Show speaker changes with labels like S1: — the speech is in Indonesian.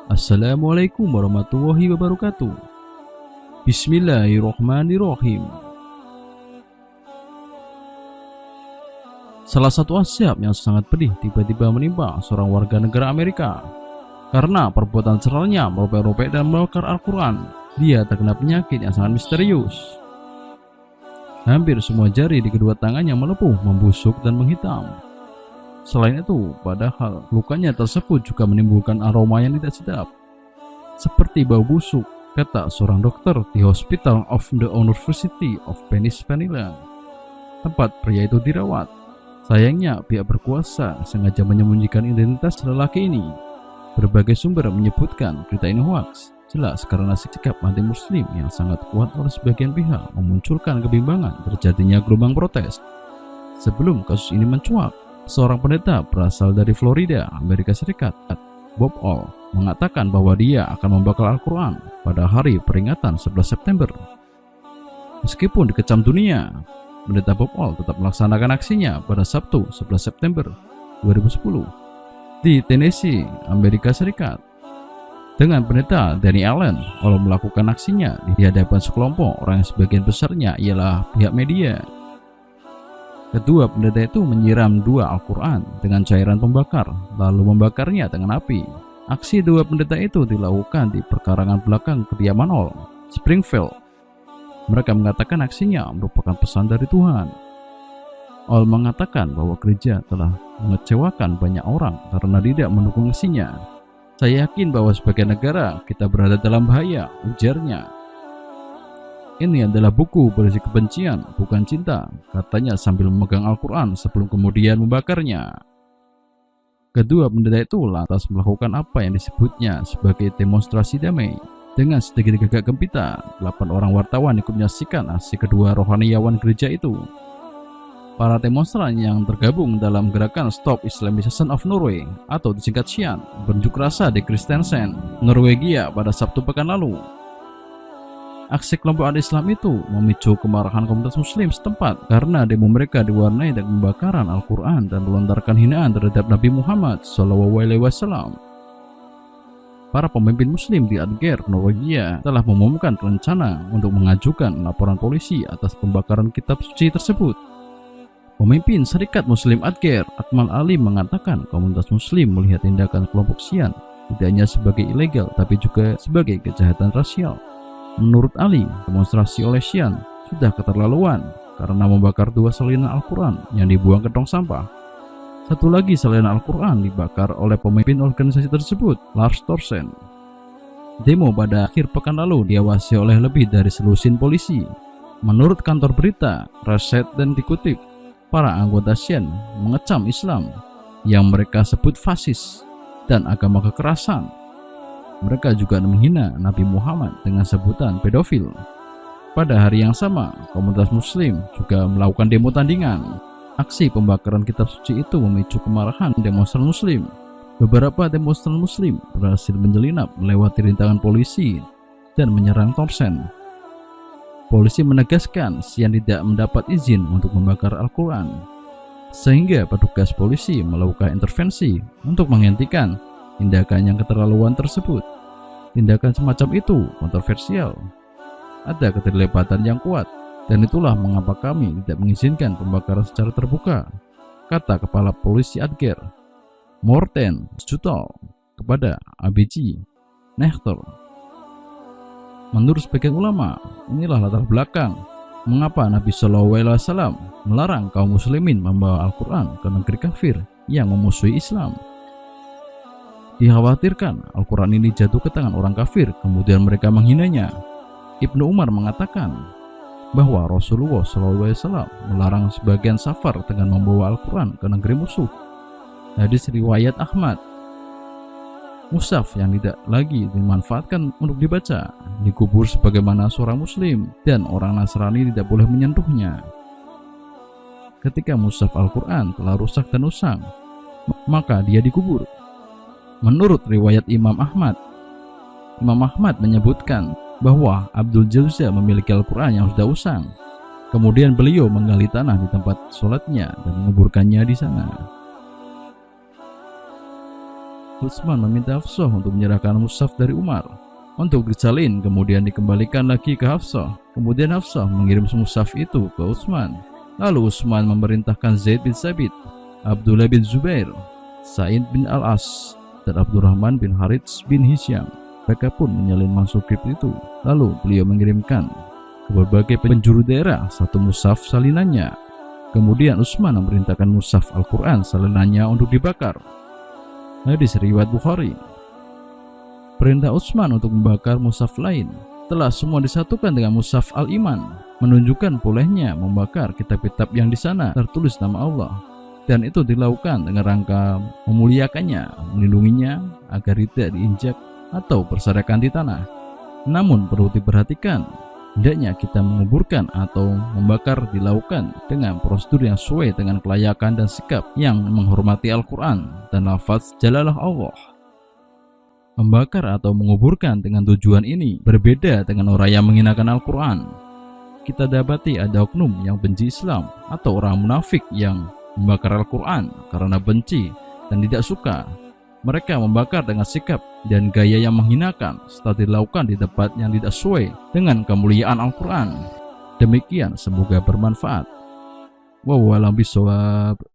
S1: Assalamualaikum warahmatullahi wabarakatuh. Bismillahirrohmanirrohim. Salah satu azab yang sangat pedih tiba-tiba menimpa seorang warga negara Amerika. Karena perbuatan seralnya merobek-robek dan membakar Al-Quran, dia terkena penyakit yang sangat misterius. Hampir semua jari di kedua tangannya melepuh, membusuk dan menghitam. Selain itu, padahal lukanya tersebut juga menimbulkan aroma yang tidak sedap, seperti bau busuk, kata seorang dokter di Hospital of the University of Pennsylvania, tempat pria itu dirawat. Sayangnya, pihak berkuasa sengaja menyembunyikan identitas lelaki ini. Berbagai sumber menyebutkan berita ini hoaks, jelas karena sikap anti-muslim yang sangat kuat oleh sebagian pihak memunculkan kebimbangan terjadinya gelombang protes. Sebelum kasus ini mencuat, seorang pendeta berasal dari Florida, Amerika Serikat, Bob All, mengatakan bahwa dia akan membakar Al-Quran pada hari peringatan 11 September. Meskipun dikecam dunia, pendeta Bob All tetap melaksanakan aksinya pada Sabtu 11 September 2010 di Tennessee, Amerika Serikat. Dengan pendeta Danny Allen, All melakukan aksinya di hadapan sekelompok orang yang sebagian besarnya ialah pihak media. Kedua pendeta itu menyiram dua Al-Quran dengan cairan pembakar, lalu membakarnya dengan api. Aksi dua pendeta itu dilakukan di perkarangan belakang kediaman All, Springfield. Mereka mengatakan aksinya merupakan pesan dari Tuhan. All mengatakan bahwa gereja telah mengecewakan banyak orang karena tidak mendukung aksinya. Saya yakin bahwa sebagai negara kita berada dalam bahaya, ujarnya. Ini adalah buku berisi kebencian, bukan cinta, katanya sambil memegang Al-Quran sebelum kemudian membakarnya. Kedua pendeta itu lantas melakukan apa yang disebutnya sebagai demonstrasi damai. Dengan sedikit gagak gempita, 8 orang wartawan ikut menyaksikan aksi kedua rohaniawan gereja itu. Para demonstran yang tergabung dalam gerakan Stop Islamization of Norway atau disingkat SIAN berunjuk rasa di Kristiansand, Norwegia pada Sabtu pekan lalu. Aksi kelompok anti-Islam itu memicu kemarahan komunitas muslim setempat karena demo mereka diwarnai dengan pembakaran Al-Quran dan melontarkan hinaan terhadap Nabi Muhammad SAW. Para pemimpin muslim di Agder, Norwegia telah mengumumkan rencana untuk mengajukan laporan polisi atas pembakaran kitab suci tersebut. Pemimpin Serikat Muslim Agder, Akmal Ali, mengatakan komunitas muslim melihat tindakan kelompok SIAN tidak hanya sebagai ilegal tapi juga sebagai kejahatan rasial. Menurut Ali, demonstrasi oleh SIAN sudah keterlaluan karena membakar dua salinan Al-Quran yang dibuang ke tong sampah. Satu lagi salinan Al-Quran dibakar oleh pemimpin organisasi tersebut, Lars Thorsen. Demo pada akhir pekan lalu diawasi oleh lebih dari selusin polisi. Menurut kantor berita Reset dan dikutip, para anggota SIAN mengecam Islam yang mereka sebut fasis dan agama kekerasan. Mereka juga menghina Nabi Muhammad dengan sebutan pedofil. Pada hari yang sama, komunitas muslim juga melakukan demo tandingan. Aksi pembakaran kitab suci itu memicu kemarahan demonstran muslim. Beberapa demonstran muslim berhasil menyelinap melewati rintangan polisi dan menyerang Thorsen. Polisi menegaskan SIAN tidak mendapat izin untuk membakar Al-Quran, sehingga petugas polisi melakukan intervensi untuk menghentikan tindakan yang keterlaluan tersebut. Tindakan semacam itu kontroversial. Ada keterlibatan yang kuat, dan itulah mengapa kami tidak mengizinkan pembakaran secara terbuka, kata Kepala Polisi Agder, Morten Stutol, kepada ABC Nyheter. Menurut sebagian ulama, inilah latar belakang mengapa Nabi SAW melarang kaum muslimin membawa Al-Quran ke negeri kafir yang memusuhi Islam. Dikhawatirkan Al-Quran ini jatuh ke tangan orang kafir, kemudian mereka menghinanya. Ibnu Umar mengatakan bahwa Rasulullah SAW melarang sebagian safar dengan membawa Al-Quran ke negeri musuh. Hadis riwayat Ahmad. Mushaf yang tidak lagi dimanfaatkan untuk dibaca dikubur sebagaimana seorang muslim, dan orang Nasrani tidak boleh menyentuhnya. Ketika mushaf Al-Quran telah rusak dan usang, maka dia dikubur. Menurut riwayat Imam Ahmad menyebutkan bahwa Abdul Jauza memiliki Al-Quran yang sudah usang. Kemudian beliau menggali tanah di tempat sholatnya dan menguburkannya di sana. Utsman meminta Hafsah untuk menyerahkan mushaf dari Umar untuk disalin, kemudian dikembalikan lagi ke Hafsah. Kemudian Hafsah mengirim mushaf itu ke Utsman. Lalu Utsman memerintahkan Zaid bin Sabit, Abdullah bin Zubair, Sa'id bin Al-As, dan Abdurrahman bin Harits bin Hisham. Mereka pun menyalin manuskrip itu. Lalu beliau mengirimkan ke berbagai penjuru daerah satu mushaf salinannya. Kemudian Utsman memerintahkan mushaf Al-Quran salinannya untuk dibakar. Hadis riwayat Bukhari. Perintah Utsman untuk membakar mushaf lain telah semua disatukan dengan mushaf Al-Iman, menunjukkan bolehnya membakar kitab-kitab yang di sana tertulis nama Allah, dan itu dilakukan dengan rangka memuliakannya, melindunginya agar tidak diinjak atau berserakan di tanah. Namun perlu diperhatikan, hendaknya kita menguburkan atau membakar dilakukan dengan prosedur yang sesuai dengan kelayakan dan sikap yang menghormati Al-Quran dan lafaz jalalah Allah. Membakar atau menguburkan dengan tujuan ini berbeda dengan orang yang menghinakan Al-Quran. Kita dapati ada oknum yang benci Islam atau orang munafik yang membakar Al-Quran karena benci dan tidak suka. Mereka membakar dengan sikap dan gaya yang menghinakan setelah dilakukan di tempat yang tidak sesuai dengan kemuliaan Al-Quran. Demikian, semoga bermanfaat. Wallahu a'lam bishawab.